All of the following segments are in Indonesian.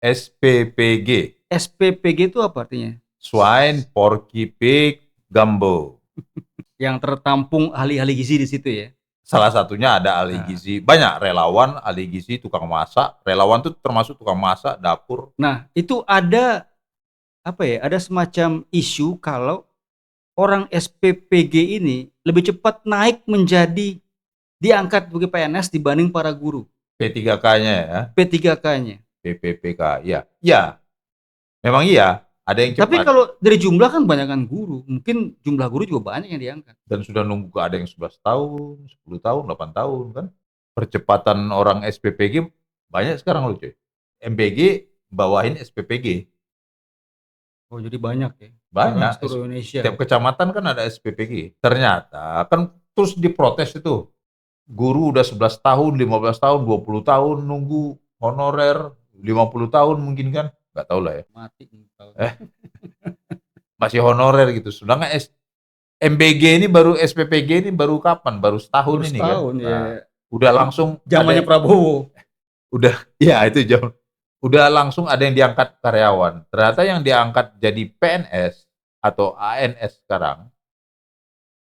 SPPG. SPPG itu apa artinya? Swine, Porky Pig, Gumbo. Yang tertampung ahli-ahli gizi di situ ya. Salah satunya ada ahli Nah, gizi. Banyak relawan, ahli gizi, tukang masak. Relawan itu termasuk tukang masak, dapur. nah itu ada apa ya? Ada semacam isu kalau orang SPPG ini lebih cepat naik menjadi diangkat sebagai PNS dibanding para guru P3K-nya ya, P3K-nya. PPPK. Ya, ya, memang iya. Ada yang Tapi cepat kalau dari jumlah kan banyakan guru, mungkin jumlah guru juga banyak yang diangkat. dan sudah nunggu, ada yang 11 tahun, 10 tahun, 8 tahun kan. Percepatan orang SPPG banyak sekarang loh cuy. MBG bawain SPPG. Oh jadi banyak ya. Sekarang Banyak. seluruh Indonesia. Tiap kecamatan kan ada SPPG. Ternyata kan terus diprotes itu. Guru udah 11 tahun, 15 tahun, 20 tahun nunggu honorer, 50 tahun mungkin kan. Nggak tahu lah ya. Mati tahun. Masih honorer gitu. Sedangkan MBG ini baru, SPPG ini baru kapan? Baru setahun Baru ini kan. setahun Nah, ya. udah langsung Zamannya ada, Prabowo. udah ya itu jam. Udah langsung ada yang diangkat karyawan. Ternyata yang diangkat jadi PNS atau ANS sekarang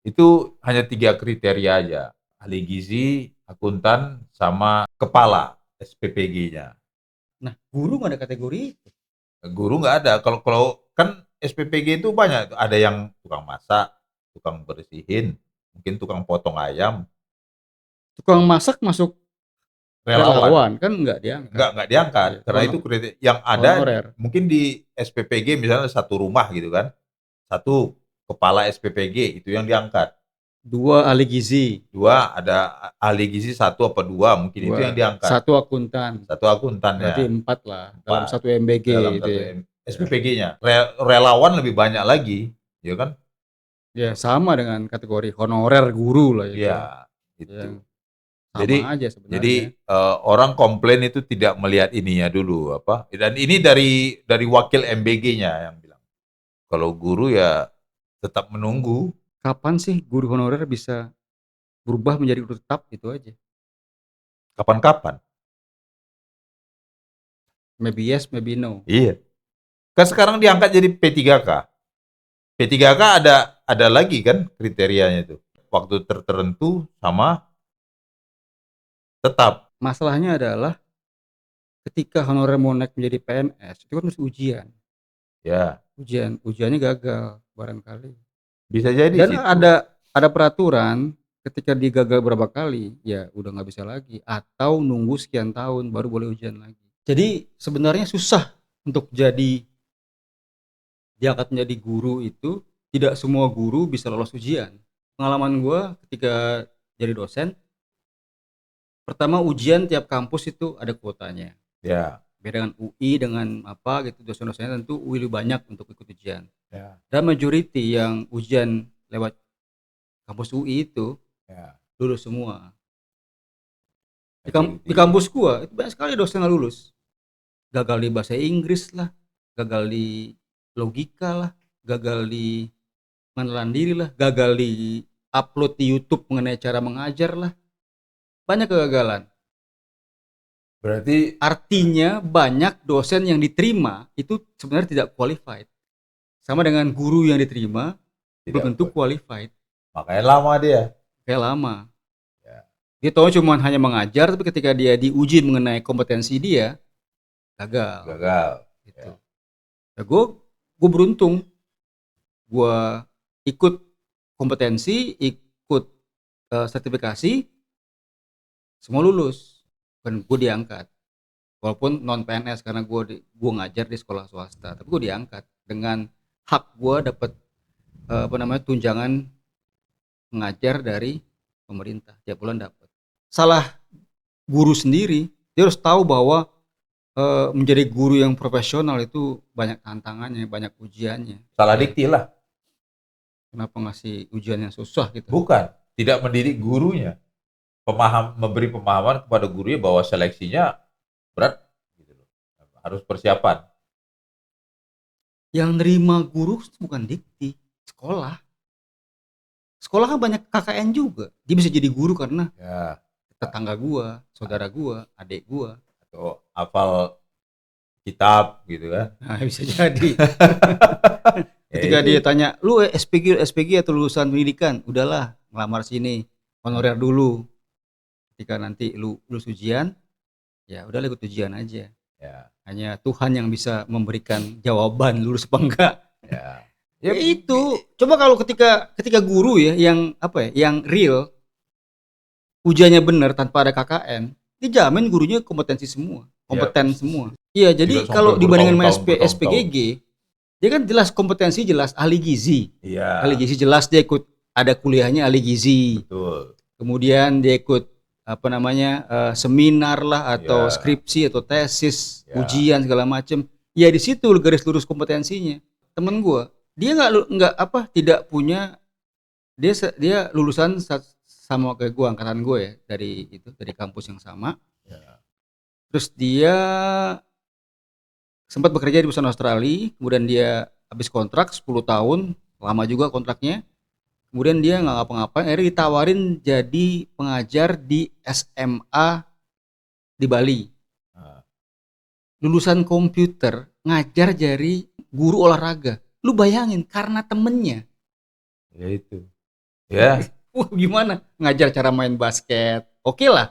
itu hanya 3 kriteria aja. Ahli gizi, akuntan, sama kepala SPPG-nya. Nah, guru nggak ada kategori itu. Guru nggak ada. Kalau kan SPPG itu banyak. Ada yang tukang masak, tukang bersihin, mungkin tukang potong ayam, Tukang masak masuk relawan. relawan kan nggak diangkat. Nggak diangkat. Ya, Karena itu kriteria yang ada honorer. mungkin di SPPG misalnya satu rumah gitu kan. Satu kepala SPPG itu yang diangkat. 2 ahli gizi. 2 ada ahli gizi, 1 apa 2 mungkin itu yang 2. diangkat. 1 akuntan. 1 akuntannya. Berarti 4 lah dalam 4 satu MBG dalam itu 1 ya. SPPG-nya. Relawan lebih banyak lagi, ya kan? Ya sama dengan kategori honorer guru lah itu. Iya, Yang itu. sama Jadi aja sebenarnya. orang komplain itu tidak melihat ininya dulu apa. Dan ini dari wakil MBG-nya yang bilang. Kalau guru ya tetap menunggu. Kapan sih guru honorer bisa berubah menjadi guru tetap itu aja. Kapan-kapan. Maybe yes, maybe no. Iya. Kan sekarang diangkat jadi P3K. P3K ada lagi kan kriterianya itu. Waktu tertentu sama tetap. Masalahnya adalah ketika honorer mau naik menjadi PNS itu kan harus ujian. Ya, Ujiannya gagal barangkali. bisa jadi Dan situ. ada peraturan ketika digagal berapa kali ya udah nggak bisa lagi atau nunggu sekian tahun baru boleh ujian lagi. Jadi sebenarnya susah untuk diangkat menjadi guru itu, tidak semua guru bisa lolos ujian. Pengalaman gue ketika jadi dosen, pertama ujian tiap kampus itu ada kuotanya. Ya, Beda dengan UI dengan apa gitu, dosen-dosennya tentu UI lebih banyak untuk ikut ujian. ya, Dan majority yang ujian lewat kampus UI itu ya. lulus semua. Di Majority. kampus gua itu banyak sekali dosen yang lulus. Gagal di bahasa Inggris lah, gagal di logika lah, gagal di menelan diri lah, gagal di upload di YouTube mengenai cara mengajar lah. Banyak kegagalan. Berarti Artinya banyak dosen yang diterima itu sebenarnya tidak qualified. Sama dengan guru yang diterima belum tidak tentu qualified. makanya lama dia. Kayak lama. Ya. Dia tahu cuma hanya mengajar, tapi ketika dia diuji mengenai kompetensi dia gagal. Gitu. Ya. Nah, gue beruntung, gue ikut kompetensi, ikut sertifikasi, semua lulus, dan gue diangkat. Walaupun non PNS karena gue ngajar di sekolah swasta, tapi gue diangkat dengan hak gue dapat tunjangan mengajar dari pemerintah tiap bulan dapat. Salah guru sendiri, dia harus tahu bahwa menjadi guru yang profesional itu banyak tantangannya, banyak ujiannya. Salah dikti lah. Kenapa ngasih ujian yang susah gitu? Bukan, tidak mendidik gurunya. Memberi pemahaman kepada gurunya bahwa seleksinya berat gitu loh. Harus persiapan. Yang nerima guru bukan dikti, sekolah. Sekolah kan banyak KKN juga. Dia bisa jadi guru karena Ya, tetangga gua, saudara gua, adik gua. atau hafal kitab gitu kan. Nah, bisa jadi. Ya Ketika itu. dia tanya, "Lu SPG atau lulusan pendidikan?" "Udahlah, ngelamar sini, honorer dulu. Ketika nanti lu lulus ujian, ya udahlah ikut ujian aja. Ya, Hanya Tuhan yang bisa memberikan jawaban lulus apa enggak." ya. Ya Ya, itu. Coba kalau ketika ketika guru ya yang apa ya, yang real, ujiannya benar tanpa ada KKN, dijamin gurunya kompetensi semua, ya kompeten semua. Iya, tidak jadi sampai kalau dibandingkan sama bertahun-tahun bertahun-tahun. SPGG, dia kan jelas kompetensi, jelas ahli gizi. Ahli Iya, gizi jelas dia ikut ada kuliahnya ahli gizi. betul. Kemudian dia ikut apa namanya seminar lah atau Ya, skripsi atau tesis, ya, ujian segala macam. Ya di situ garis lurus kompetensinya. Temen gua, dia nggak apa tidak punya dia lulusan sama kayak gua, angkatan gue ya, dari kampus yang sama. ya. Terus dia sempat bekerja di perusahaan Australia, kemudian dia habis kontrak 10 tahun, lama juga kontraknya. Kemudian dia nggak ngapa-ngapain, akhirnya ditawarin jadi pengajar di SMA di Bali. Nah, Lulusan komputer, ngajar jadi guru olahraga. Lu bayangin, karena temennya. ya itu. Ya, Wah, gimana? Ngajar cara main basket. Oke lah,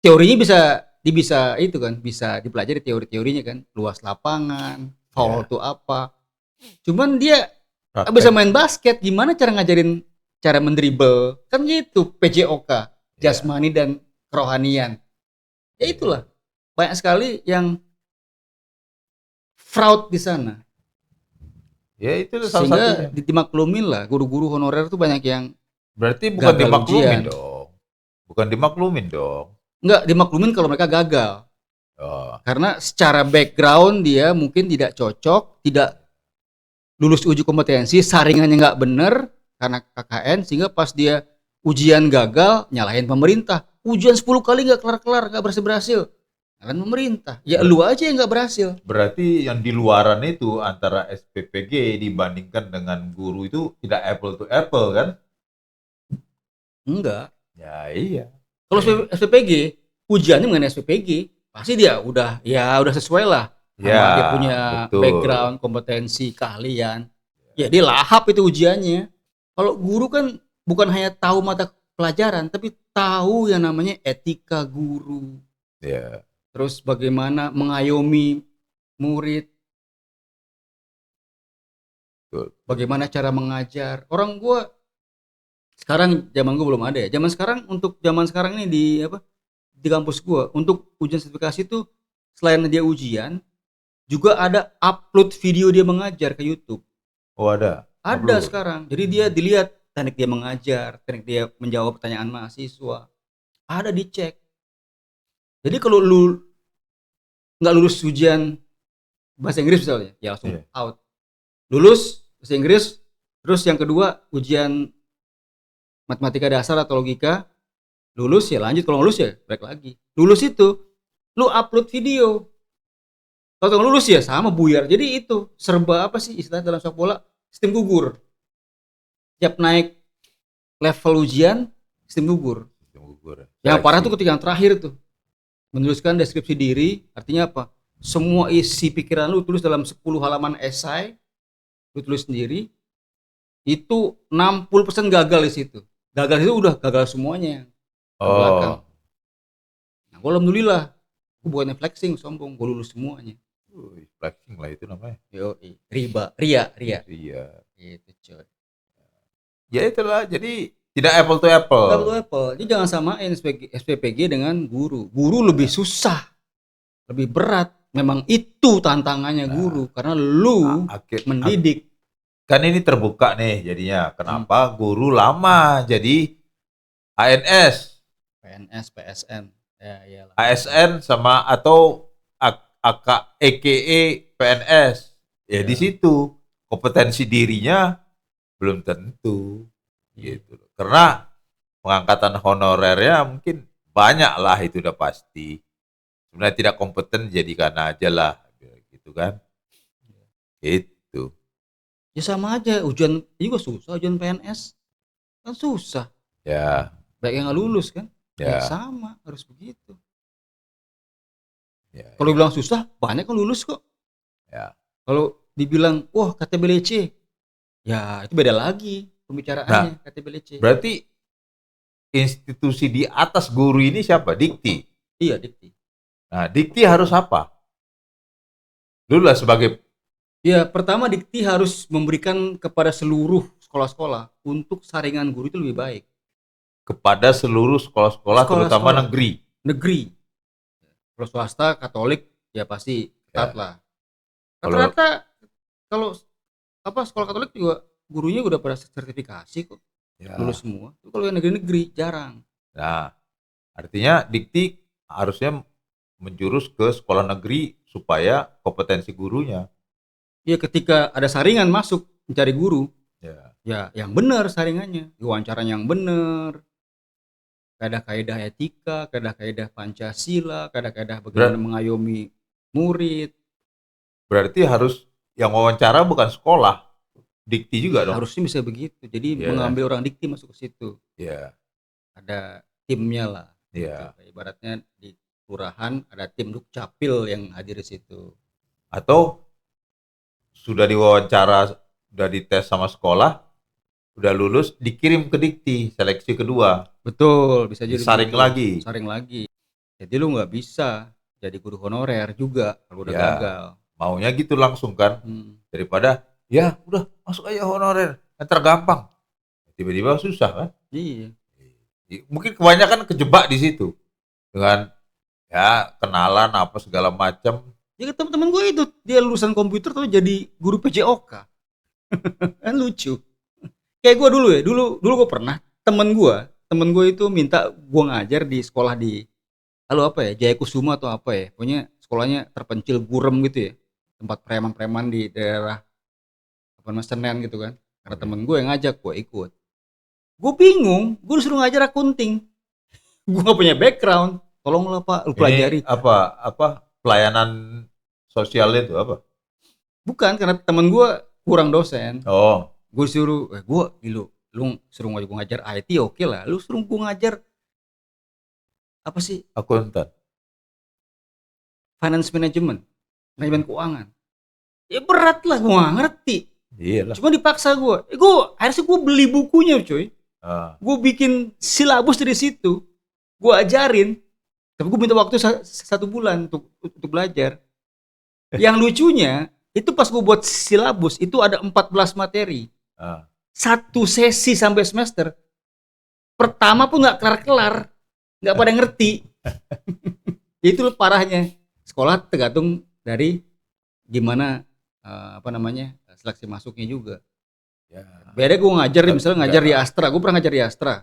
teorinya bisa itu kan, bisa dipelajari teori-teorinya kan, luas lapangan, foul ya. itu apa. Cuman dia bisa Praktek. main basket, gimana cara ngajarin cara mendribble? Kan gitu, PJOK, Ya, jasmani dan kerohanian. Ya ya. itulah, banyak sekali yang fraud di sana. Ya itu salah Sehingga satunya. dimaklumin lah, guru-guru honorer tuh banyak yang Berarti bukan gagal dimaklumin ujian. dong. Bukan dimaklumin dong. Enggak dimaklumin kalau mereka gagal. Oh, Karena secara background dia mungkin tidak cocok, tidak lulus uji kompetensi, saringannya nggak bener karena KKN, sehingga pas dia ujian gagal nyalahin pemerintah. Ujian 10 kali nggak kelar-kelar, nggak berhasil-berhasil. Nyalahin pemerintah. Ya ber- lu aja yang nggak berhasil. berarti yang di luaran itu antara SPPG dibandingkan dengan guru itu tidak apple to apple kan? Enggak. Ya iya. Kalau Eh, SPPG, ujiannya mengenai SPPG, pasti dia udah sesuai lah ya, sama dia punya betul. background, kompetensi, keahlian. Ya dia lahap itu ujiannya. Kalau guru kan bukan hanya tahu mata pelajaran, tapi tahu yang namanya etika guru. Ya, Terus bagaimana mengayomi murid, betul. bagaimana cara mengajar. Orang gua sekarang, zaman gua belum ada ya. Zaman sekarang ini di apa? Di kampus gua untuk ujian sertifikasi itu selain dia ujian, juga ada upload video dia mengajar ke YouTube. Oh ada. Ada Upload. sekarang. Jadi dia dilihat teknik dia mengajar, teknik dia menjawab pertanyaan mahasiswa. Ada dicek. Jadi kalau lu nggak lulus ujian bahasa Inggris misalnya, ya langsung Iya. out. Lulus bahasa Inggris, terus yang kedua ujian matematika dasar atau logika, lulus ya lanjut, kalau lulus ya balik lagi. Lulus itu lu upload video. Kalau lulus ya sama buyar. Jadi itu serba apa sih istilah dalam sepak bola? Sistem gugur. Tiap naik level ujian, sistem gugur. Sistem gugur. Yang parah tuh Seleksi. ketika yang terakhir tuh, menuliskan deskripsi diri, artinya apa? Semua isi pikiran lu tulis dalam 10 halaman esai, lu tulis sendiri, itu 60% gagal di situ. Gagal itu udah gagal semuanya ke belakang. Oh. Nah, gua alhamdulillah, gua bukannya flexing, sombong, gua lulus semuanya. Flexing lah itu namanya. Yo, ria. Iya. Gitu coy. Ya itulah. Jadi tidak apple to apple. Enggak perlu Apple. Jadi jangan samain SPPG dengan guru. Guru lebih susah, lebih berat. Memang itu tantangannya Nah, guru karena lu mendidik. kan ini terbuka nih jadinya. Hmm, Kenapa guru lama jadi ANS, PNS, PSN. Ya iyalah. ASN sama atau AK, EKE, PNS. Ya di Ya. situ kompetensi dirinya belum tentu Iya. gitu. Karena pengangkatan honorernya mungkin banyak lah itu udah pasti. Sebenarnya tidak kompeten jadikan aja lah gitu kan. Itu. Ya sama aja ujian juga susah, ujian PNS kan susah. Ya, Baik yang nggak lulus kan. Ya ya. sama harus begitu. Ya, Kalau bilang susah, banyak kan lulus kok. ya. Kalau dibilang, wah KTBLC, ya itu beda lagi Nah, pembicaraannya KTBLC. berarti institusi di atas guru ini siapa? Dikti. Iya, Dikti. Nah, Dikti harus apa? Dulu lah sebagai Ya, pertama Dikti harus memberikan kepada seluruh sekolah-sekolah untuk saringan guru itu lebih baik. kepada seluruh sekolah-sekolah terutama Sekolah-sekolah negeri. negeri. Kalau swasta, Katolik, ya pasti ketat Ya. lah. Kalau Rata-rata kalau sekolah Katolik juga gurunya udah pada sertifikasi kok, lulus ya. semua. Tapi kalau yang negeri-negeri jarang. Nah, artinya Dikti harusnya menjurus ke sekolah negeri supaya kompetensi gurunya. Ya ketika ada saringan masuk mencari guru, Ya. ya yang benar saringannya, diwawancara yang benar, kaedah-kaedah etika, kaedah-kaedah Pancasila, kaedah-kaedah bagaimana Ber- mengayomi murid. Berarti harus yang wawancara bukan sekolah, Dikti juga dong. Harusnya bisa begitu. Jadi Iya kan? mengambil orang Dikti masuk ke situ. Iya. Ada timnya lah. Gitu. Iya. Kayak ibaratnya di kelurahan ada tim Dukcapil yang hadir di situ. Atau sudah diwawancara, sudah dites sama sekolah, udah lulus, dikirim ke Dikti seleksi kedua, Betul, bisa jadi disaring begitu. lagi. Saring lagi. Jadi lu nggak bisa jadi guru honorer juga kalau udah Ya. gagal. Maunya gitu langsung kan, daripada ya udah masuk aja honorer, yang tergampang. Tiba-tiba susah kan? Iya. Mungkin kebanyakan kejebak di situ dengan ya kenalan apa segala macam. Ya teman-teman gue itu dia lulusan komputer tuh jadi guru PJOK. Kan lucu. Kayak gue dulu ya, dulu gue pernah temen gue itu minta gue ngajar di sekolah di lalu apa ya, Jaya Kusuma atau apa ya, pokoknya sekolahnya terpencil gurem gitu ya, tempat preman-preman di daerah apa namanya Senen gitu kan. Karena temen gue yang ngajak, gue ikut. Gue bingung, gue disuruh ngajar akunting. Gue gak punya background. Tolonglah Pak, lu pelajari. Ini apa pelayanan sosial itu apa? Bukan, karena temen gue kurang dosen. Oh, Gue suruh, lu suruh gue ngajar IT oke lah. Lu suruh gue ngajar apa sih? akuntan. Finance management, manajemen keuangan. Ya berat lah, gue gak ngerti. Iyalah. Cuma dipaksa gue. Harusnya gue beli bukunya coy. Ah, Gue bikin silabus dari situ. Gue ajarin. Tapi gue minta waktu 1 bulan untuk belajar. Yang lucunya, itu pas gue buat silabus, itu ada 14 materi. ah. Satu sesi sampai semester. Pertama pun gak kelar-kelar. Gak pada ngerti. Itu parahnya. Sekolah tergantung dari gimana seleksi masuknya juga. Ya. Beda gue ngajar misalnya ngajar di Astra, gue pernah ngajar di Astra.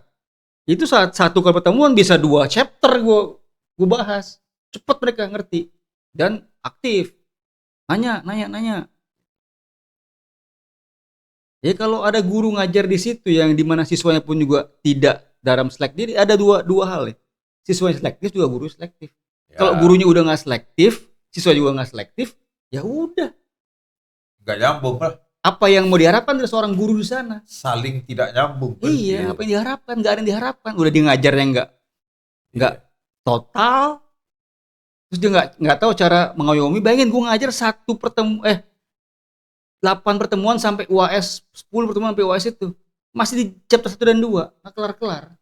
Itu saat satu kali pertemuan bisa 2 chapter gue bahas. Cepet mereka ngerti dan aktif. Nanya. Ya kalau ada guru ngajar di situ yang dimana siswanya pun juga tidak dalam selektif, jadi ada dua hal ya. Siswanya selektif juga guru selektif. Ya. Kalau gurunya udah nggak selektif, siswa juga nggak selektif, ya udah. Nggak nyambung lah. Apa yang mau diharapkan dari seorang guru di sana? Saling tidak nyambung. Iya, apa yang diharapkan? Nggak ada yang diharapkan. Udah dia ngajarnya nggak Iya. total, terus dia nggak tahu cara mengayomi. Bayangin gue ngajar 8 pertemuan sampai UAS, 10 pertemuan sampai UAS itu masih di chapter 1 dan 2, nggak kelar-kelar.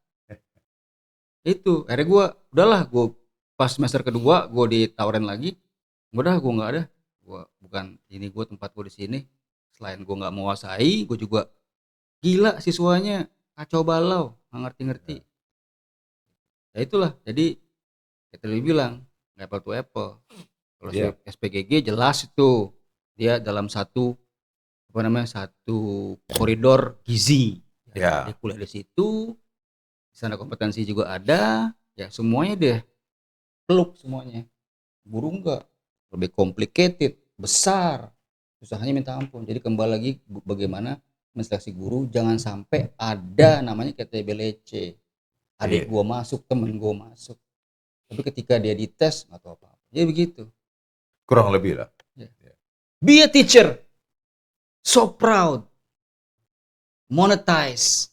Itu akhirnya gue pas semester kedua gue ditawarin lagi, udah gue nggak ada, gue bukan ini, gue tempat gue di sini. Selain gue nggak menguasai, gue juga gila siswanya kacau balau, nggak ngerti-ngerti. Ya itulah, jadi kita lebih bilang apple to apple. Kalau SPGG jelas itu dia dalam satu koridor gizi. Ya. Dia kuliah di situ, di sana kompetensi juga ada, ya semuanya deh peluk semuanya. Guru enggak, lebih complicated, besar, usahanya minta ampun. Jadi kembali lagi bagaimana menseleksi guru, jangan sampai ada namanya KTBLC. Adik gua masuk, temen gua masuk, tapi ketika dia dites nggak tahu apa-apa. Jadi begitu. Kurang lebih lah. Be a teacher, so proud, monetize.